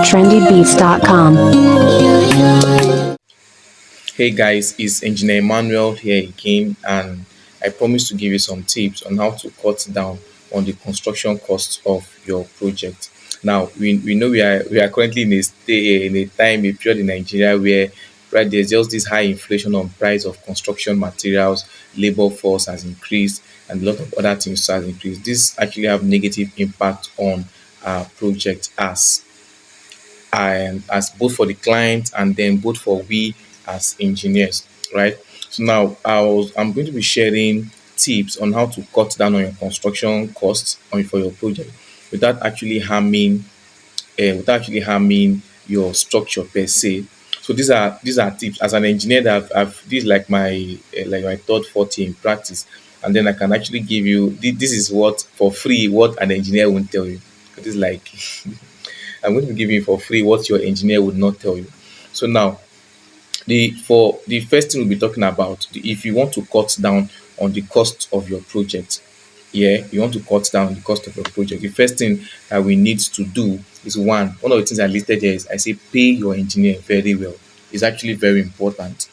trendybeats.com. Hey guys, it's Engineer Emmanuel here again, and I promise to give you some tips on how to cut down on the construction costs of your project. Now, we know we are currently in a time, a period in Nigeria where right there's just this high inflation on price of construction materials, labor force has increased, and a lot of other things has increased. This actually have negative impact on our project and as both for the client and then both for we as engineers, right? So now I'm going to be sharing tips on how to cut down on your construction costs on for your project without actually harming your structure per se. So these are tips as an engineer that I've this is like my third forte in practice, and then I can actually give you this is what for free what an engineer won't tell you. It is like I'm going to give you for free what your engineer would not tell you. So now, the first thing we'll be talking about, if you want to cut down on the cost of your project, yeah, you want to cut down the cost of your project. The first thing that we need to do is one of the things I listed here is I say pay your engineer very well. It's actually very important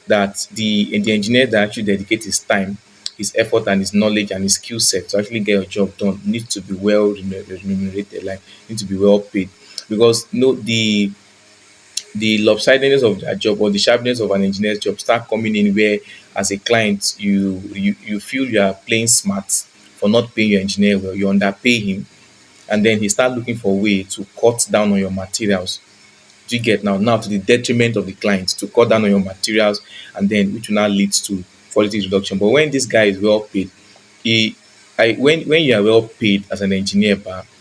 that the engineer that actually dedicate his time, his effort and his knowledge and his skill set to actually get your job done needs to be well remunerated, like need to be well paid. Because the lopsidedness of their job or the sharpness of an engineer's job start coming in where as a client you feel you are playing smart for not paying your engineer well, you underpay him, and then he start looking for a way to cut down on your materials. Do you get now to the detriment of the client to cut down on your materials, and then which will now lead to quality reduction. But when this guy is well paid, he when you are well paid as an engineer,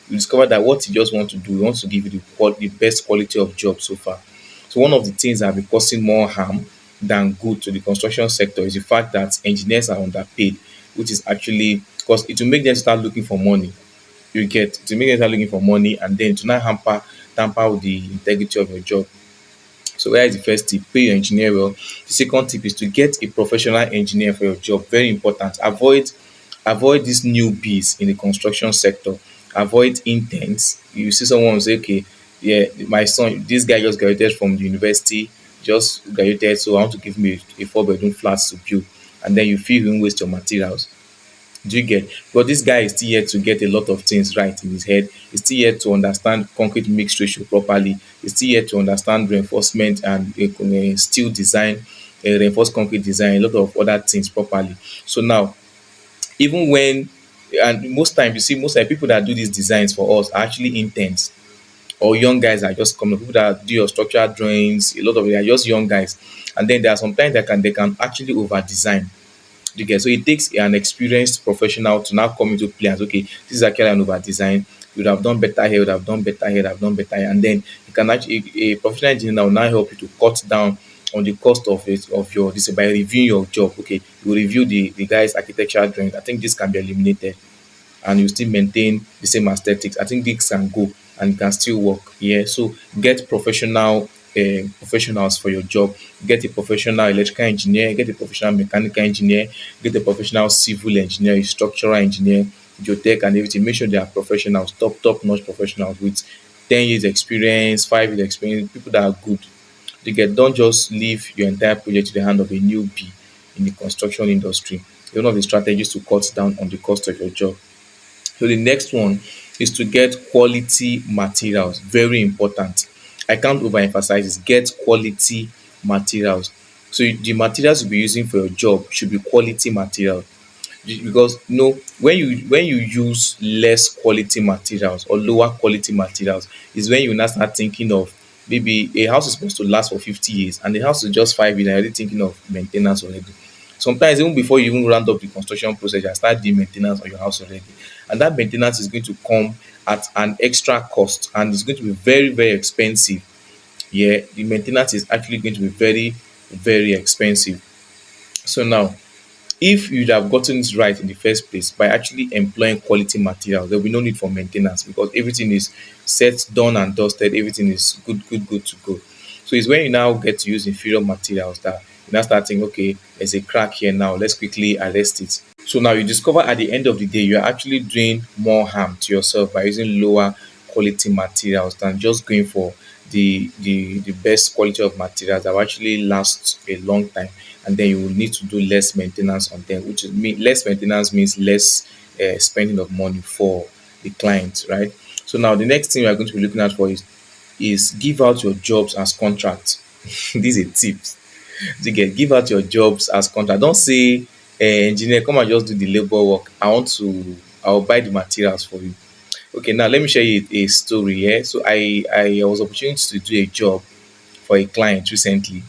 you discover that what he just wants to do, he wants to give you the best quality of job so far. So one of the things that have been causing more harm than good to the construction sector is the fact that engineers are underpaid, which is actually because it will make them start looking for money. You get to make them start looking for money, and then to not tamper with the integrity of your job. So where is the first tip? Pay your engineer well. The second tip is to get a professional engineer for your job. Very important. Avoid these newbies in the construction sector. Avoid interns. You see someone say, okay, yeah, my son, this guy just graduated from the university, just graduated, so I want to give me a four-bedroom flat to build. And then you feel you won't waste your materials. Do you get? But this guy is still yet to get a lot of things right in his head. He's still yet to understand concrete mix ratio properly. He's still yet to understand reinforcement and steel design, reinforced concrete design, a lot of other things properly. So now, even when and most times you see most of the people that do these designs for us are actually interns or young guys that are just coming, people that do your structural drawings, a lot of it are just young guys. And then there are sometimes they can actually over design. You get? So it takes an experienced professional to now come into play as okay, this is actually an over design. You would have done better here, would have done better here, would have done better here. And then you can actually a professional engineer will now help you to cut down on the cost of it of your this by reviewing your job. Okay, you review the guy's architectural drawings. I think this can be eliminated and you still maintain the same aesthetics. I think this can go and it can still work. Yeah. So get professionals for your job. Get a professional electrical engineer, get a professional mechanical engineer, get a professional civil engineer, a structural engineer, geotech and everything. Make sure they are professionals, top notch professionals with 10 years experience, 5 years experience, people that are good. You get? Don't just leave your entire project to the hand of a newbie in the construction industry. One of the strategies to cut down on the cost of your job. So the next one is to get quality materials. Very important. I can't overemphasize this. Get quality materials. So the materials you'll be using for your job should be quality material. Because when you use less quality materials or lower quality materials is when you now start thinking of maybe a house is supposed to last for 50 years and the house is just 5 years and you're already thinking of maintenance already. Sometimes even before you even round up the construction process, you start doing maintenance on your house already. And that maintenance is going to come at an extra cost and it's going to be very, very expensive. Yeah, the maintenance is actually going to be very, very expensive. So now, if you'd have gotten it right in the first place by actually employing quality materials, there will be no need for maintenance because everything is set, done, and dusted. Everything is good to go. So it's when you now get to use inferior materials that you now start thinking, okay, there's a crack here now. Let's quickly arrest it. So now you discover at the end of the day, you're actually doing more harm to yourself by using lower quality materials than just going for the best quality of materials that will actually last a long time, and then you will need to do less maintenance on them, which is mean less maintenance means less spending of money for the client, right? So now the next thing we are going to be looking at for is give out your jobs as contracts. This is a tip. You get give out your jobs as contract. Don't say, engineer, come and just do the labor work. I'll buy the materials for you. Okay, now let me share you a story here. So I was opportunity to do a job for a client recently,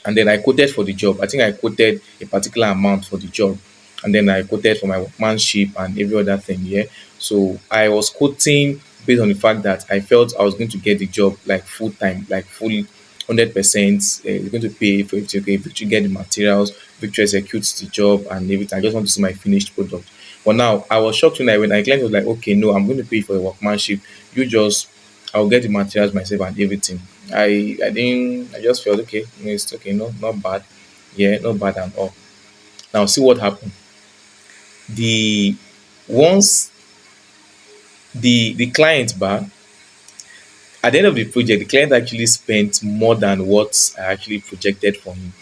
and then I quoted for the job. I think I quoted a particular amount for the job, and then I quoted for my workmanship and every other thing. Yeah, so I was quoting based on the fact that I felt I was going to get the job like full time, like fully 100%. It's going to pay for it. Okay, Victory get the materials, Victory executes the job and everything. I just want to see my finished product. But now I was shocked when my client was like, okay, no, I'm going to pay for your workmanship. You just I'll get the materials myself and everything. I just felt okay, it's okay, no, not bad. Yeah, not bad at all. Now see what happened. The once the client bar at the end of the project, the client actually spent more than what I actually projected for him.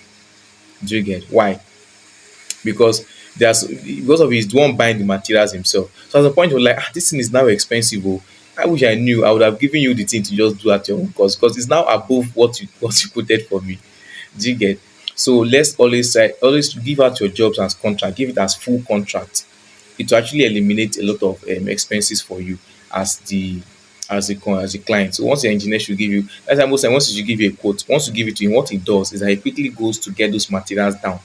Do you get why? Because of his the one buying the materials himself. So at the point he was like, this thing is now expensive. Oh. I wish I knew. I would have given you the thing to just do at your own cost because it's now above what you quoted for me. Do you get? So let's always give out your jobs as contract, give it as full contract. It will actually eliminate a lot of expenses for you as the client. So once the engineer should give you, that's why most time once you give you a quote, once you give it to him, what he does is that he quickly goes to get those materials down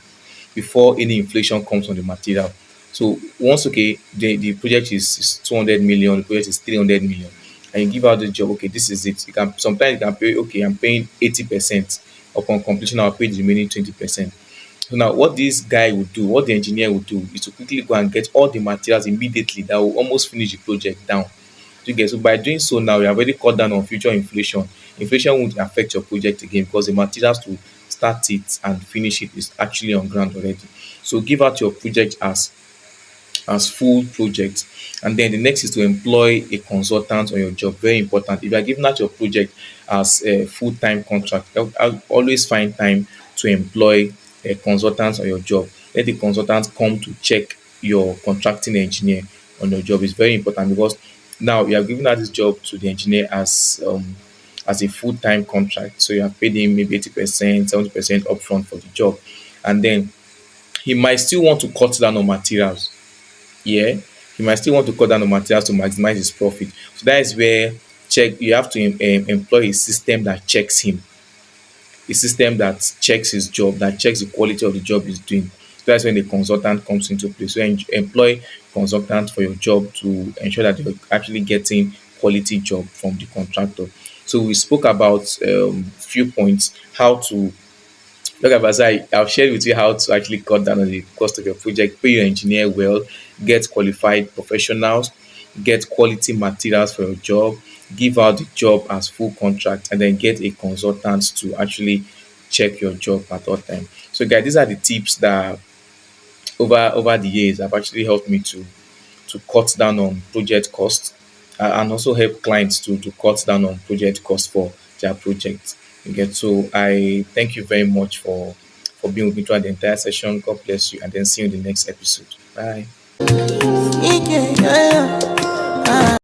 before any inflation comes on the material. So once okay, the project is 200 million, the project is 300 million, and you give out the job, okay, this is it. You can sometimes you can pay, okay, I'm paying 80%. Upon completion, I'll pay the remaining 20%. So now what this guy would do, what the engineer would do is to quickly go and get all the materials immediately that will almost finish the project down. You get so by doing so now you have already cut down on future inflation. Inflation won't affect your project again because the materials to start it and finish it is actually on ground already. So give out your project as full project. And then the next is to employ a consultant on your job. Very important. If you are giving out your project as a full-time contract, I'll always find time to employ a consultant on your job. Let the consultant come to check your contracting engineer on your job. It's very important because now you have given out this job to the engineer as a full-time contract. So you have paid him maybe 80%, 70% upfront for the job. And then he might still want to cut down on materials. Yeah, he might still want to cut down on materials to maximize his profit. So that is where check you have to employ a system that checks him, a system that checks his job, that checks the quality of the job he's doing. So that's when the consultant comes into play. So employ consultant for your job to ensure that you're actually getting quality job from the contractor. So we spoke about few points how to look at Basai, I've shared with you how to actually cut down on the cost of your project, pay your engineer well, get qualified professionals, get quality materials for your job, give out the job as full contract, and then get a consultant to actually check your job at all time. So guys, these are the tips that over the years have actually helped me to cut down on project costs and also help clients to cut down on project costs for their projects. You get so I thank you very much for being with me throughout the entire session. God bless you, and then see you in the next episode. Bye.